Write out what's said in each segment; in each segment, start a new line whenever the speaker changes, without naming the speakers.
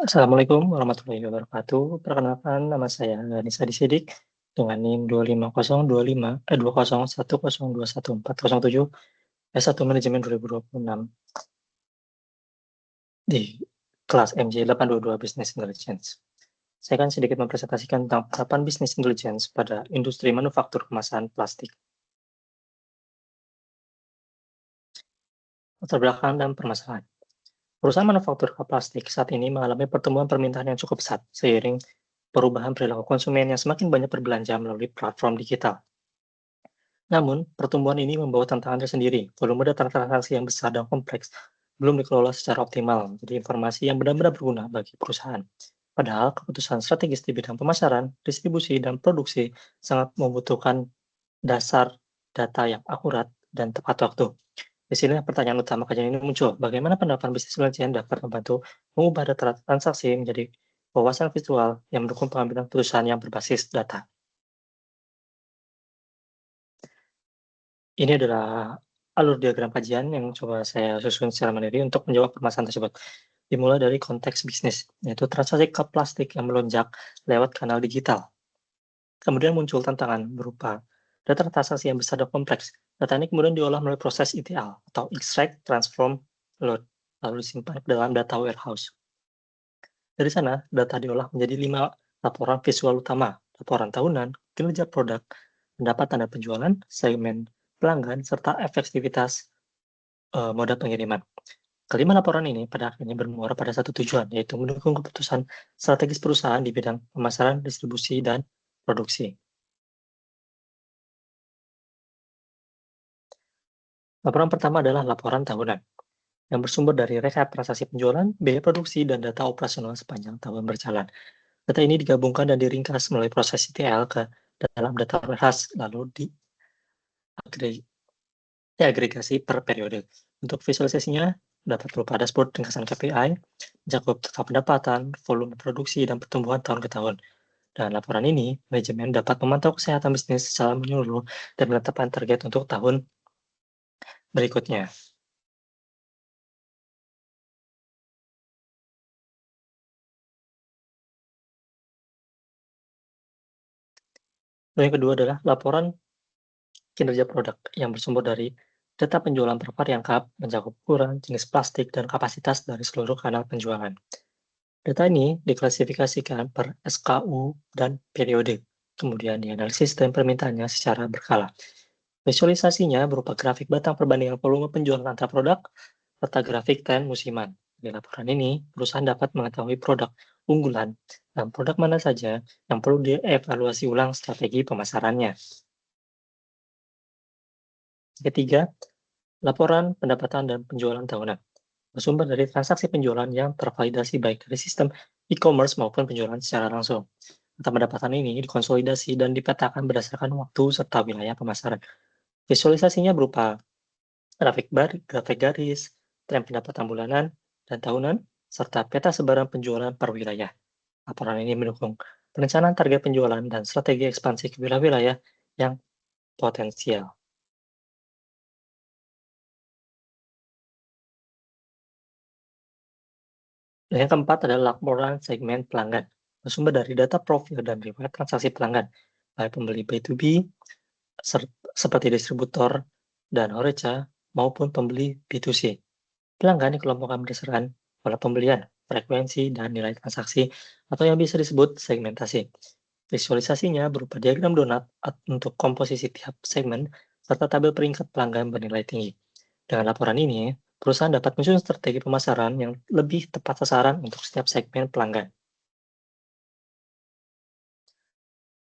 Assalamualaikum warahmatullahi wabarakatuh. Perkenalkan nama saya Nisa Sidik dengan NIM 25021, S1 Manajemen 2026 di kelas MJ 822 Business Intelligence. Saya akan sedikit mempresentasikan tentang penerapan Business Intelligence pada industri manufaktur kemasan plastik. Latar belakang dan permasalahan. Perusahaan manufaktur plastik saat ini mengalami pertumbuhan permintaan yang cukup pesat seiring perubahan perilaku konsumen yang semakin banyak berbelanja melalui platform digital. Namun, pertumbuhan ini membawa tantangan tersendiri. Volume data transaksi yang besar dan kompleks belum dikelola secara optimal, jadi informasi yang benar-benar berguna bagi perusahaan. Padahal, keputusan strategis di bidang pemasaran, distribusi, dan produksi sangat membutuhkan dasar data yang akurat dan tepat waktu. Di sini pertanyaan utama kajian ini muncul, bagaimana penerapan bisnis intelligence dapat membantu mengubah data transaksi menjadi wawasan visual yang mendukung pengambilan keputusan yang berbasis data. Ini adalah alur diagram kajian yang coba saya susun secara mandiri untuk menjawab permasalahan tersebut. Dimulai dari konteks bisnis, yaitu transaksi cup plastik yang melonjak lewat kanal digital. Kemudian muncul tantangan berupa data transaksi yang besar dan kompleks. Data ini kemudian diolah melalui proses ETL atau extract, transform, load, lalu disimpan ke dalam data warehouse. Dari sana, data diolah menjadi 5 laporan visual utama, laporan tahunan, kinerja produk, pendapatan dan penjualan, segmen pelanggan, serta efektivitas moda pengiriman. Kelima laporan ini pada akhirnya bermuara pada satu tujuan, yaitu mendukung keputusan strategis perusahaan di bidang pemasaran, distribusi, dan produksi. Laporan pertama adalah laporan tahunan, yang bersumber dari rekap transaksi penjualan, biaya produksi, dan data operasional sepanjang tahun berjalan. Data ini digabungkan dan diringkas melalui proses ETL ke dalam data warehouse, lalu diagregasi per periode. Untuk visualisasinya, dapat berupa dashboard ringkasan KPI, mencakup total pendapatan, volume produksi, dan pertumbuhan tahun ke tahun. Dan laporan ini, manajemen dapat memantau kesehatan bisnis secara menyeluruh dan menetapkan target untuk tahun berikutnya. Lalu yang kedua adalah laporan kinerja produk yang bersumber dari data penjualan per varian cup, mencakup ukuran, jenis plastik, dan kapasitas dari seluruh kanal penjualan. Data ini diklasifikasikan per SKU dan periode, kemudian dianalisis dan permintaannya secara berkala. Visualisasinya berupa grafik batang perbandingan volume penjualan antar produk, serta grafik tren musiman. Di laporan ini, perusahaan dapat mengetahui produk unggulan dan produk mana saja yang perlu dievaluasi ulang strategi pemasarannya. Ketiga, laporan pendapatan dan penjualan tahunan. Bersumber dari transaksi penjualan yang tervalidasi baik dari sistem e-commerce maupun penjualan secara langsung. Data pendapatan ini dikonsolidasi dan dipetakan berdasarkan waktu serta wilayah pemasaran. Visualisasinya berupa grafik garis, tren pendapatan bulanan dan tahunan, serta peta sebaran penjualan per wilayah. Laporan ini mendukung perencanaan target penjualan dan strategi ekspansi ke wilayah-wilayah yang potensial. Dan yang keempat adalah laporan segmen pelanggan, bersumber dari data profil dan riwayat transaksi pelanggan, baik pembeli B2B seperti distributor dan horeca maupun pembeli B2C. Pelanggan dikelompokkan berdasarkan pola pembelian, frekuensi, dan nilai transaksi atau yang bisa disebut segmentasi. Visualisasinya berupa diagram donat untuk komposisi tiap segmen serta tabel peringkat pelanggan bernilai tinggi. Dengan laporan ini, perusahaan dapat menyusun strategi pemasaran yang lebih tepat sasaran untuk setiap segmen pelanggan.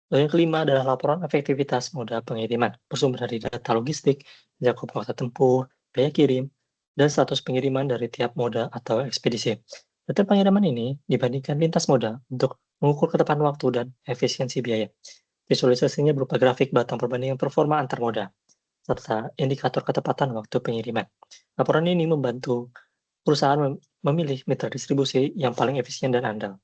Lalu yang kelima adalah laporan efektivitas moda pengiriman, bersumber dari data logistik, mencakup waktu tempuh, biaya kirim, dan status pengiriman dari tiap moda atau ekspedisi. Data pengiriman ini dibandingkan lintas moda untuk mengukur ketepatan waktu dan efisiensi biaya. Visualisasinya berupa grafik batang perbandingan performa antar moda, serta indikator ketepatan waktu pengiriman. Laporan ini membantu perusahaan memilih mitra distribusi yang paling efisien dan andal.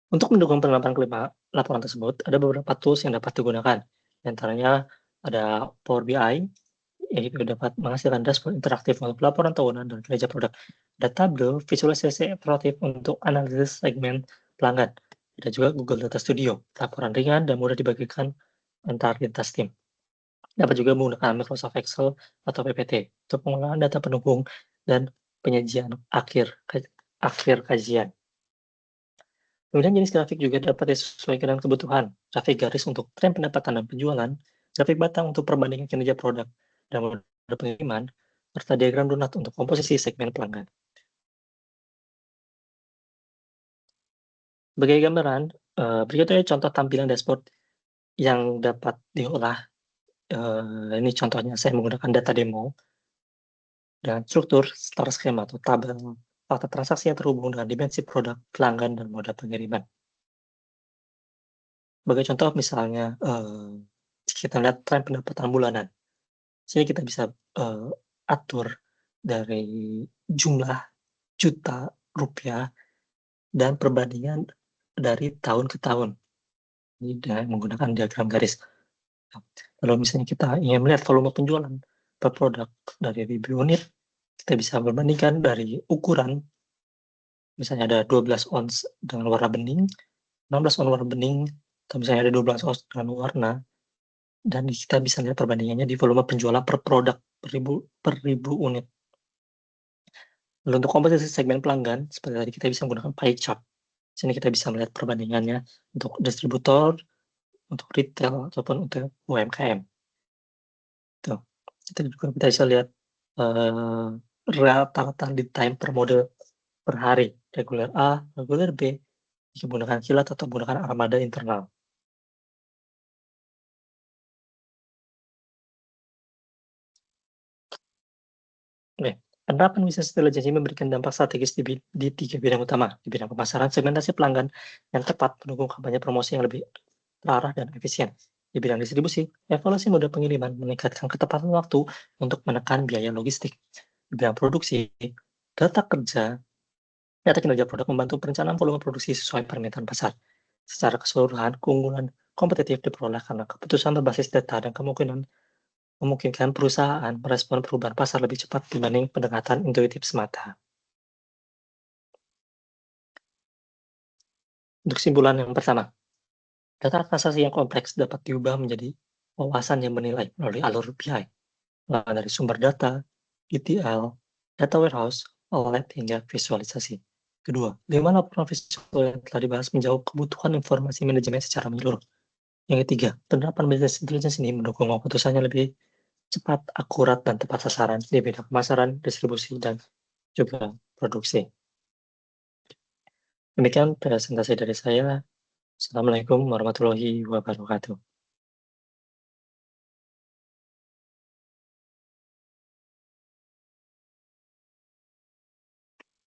Untuk mendukung penerapan kelima laporan tersebut, ada beberapa tools yang dapat digunakan. Di antaranya ada Power BI, yaitu dapat menghasilkan dashboard interaktif untuk laporan tahunan dan kinerja produk. Ada tableau visualisasi interaktif untuk analisis segmen pelanggan. Ada juga Google Data Studio, laporan ringan dan mudah dibagikan antar lintas tim. Dapat juga menggunakan Microsoft Excel atau PPT untuk pengolahan data pendukung dan penyajian akhir kajian. Kemudian jenis grafik juga dapat disesuaikan dengan kebutuhan. Grafik garis untuk tren pendapatan dan penjualan, grafik batang untuk perbandingan kinerja produk dan mode pengiriman, serta diagram donat untuk komposisi segmen pelanggan. Sebagai gambaran, berikut adalah contoh tampilan dashboard yang dapat diolah. Ini contohnya saya menggunakan data demo dengan struktur star schema atau tabel fakta transaksi yang terhubung dengan dimensi produk, pelanggan, dan mode pengiriman. Sebagai contoh misalnya, jika kita lihat tren pendapatan bulanan, sini kita bisa, atur dari jumlah juta rupiah dan perbandingan dari tahun ke tahun, ini dengan menggunakan diagram garis. Kalau misalnya kita ingin melihat volume penjualan per produk dari ribu unit, kita bisa membandingkan dari ukuran, misalnya ada 12 ons dengan warna bening, 16 ons warna bening, atau misalnya ada 12 ons dengan warna, dan kita bisa lihat perbandingannya di volume penjualan per produk per ribu unit. Lalu untuk komposisi segmen pelanggan, seperti tadi kita bisa menggunakan pie chart. Di sini kita bisa melihat perbandingannya untuk distributor, untuk retail, ataupun untuk UMKM. Tuh, kita juga kita bisa lihat rata-rata lead time per mode per hari, reguler A, reguler B, menggunakan kilat atau menggunakan armada internal. Oke, penerapan bisnis intelligence ini memberikan dampak strategis di 3 bidang utama, di bidang pemasaran, segmentasi pelanggan yang tepat, mendukung kampanye promosi yang lebih terarah dan efisien. Di bidang distribusi, evaluasi mode pengiriman meningkatkan ketepatan waktu untuk menekan biaya logistik. Di bidang produksi, data kinerja produk membantu perencanaan volume produksi sesuai permintaan pasar. Secara keseluruhan, keunggulan kompetitif diperoleh karena keputusan berbasis data dan memungkinkan perusahaan merespon perubahan pasar lebih cepat dibanding pendekatan intuitif semata. Untuk kesimpulan yang pertama, data transaksi yang kompleks dapat diubah menjadi wawasan yang menilai melalui alur BI, mulai dari sumber data, ETL, data warehouse, OLED, hingga visualisasi. Kedua, 5 laporan visual yang telah dibahas menjawab kebutuhan informasi manajemen secara menyeluruh. Yang ketiga, penerapan business intelligence ini mendukung keputusannya lebih cepat, akurat, dan tepat sasaran di bidang pemasaran, distribusi, dan juga produksi. Demikian presentasi dari saya. Assalamualaikum warahmatullahi wabarakatuh.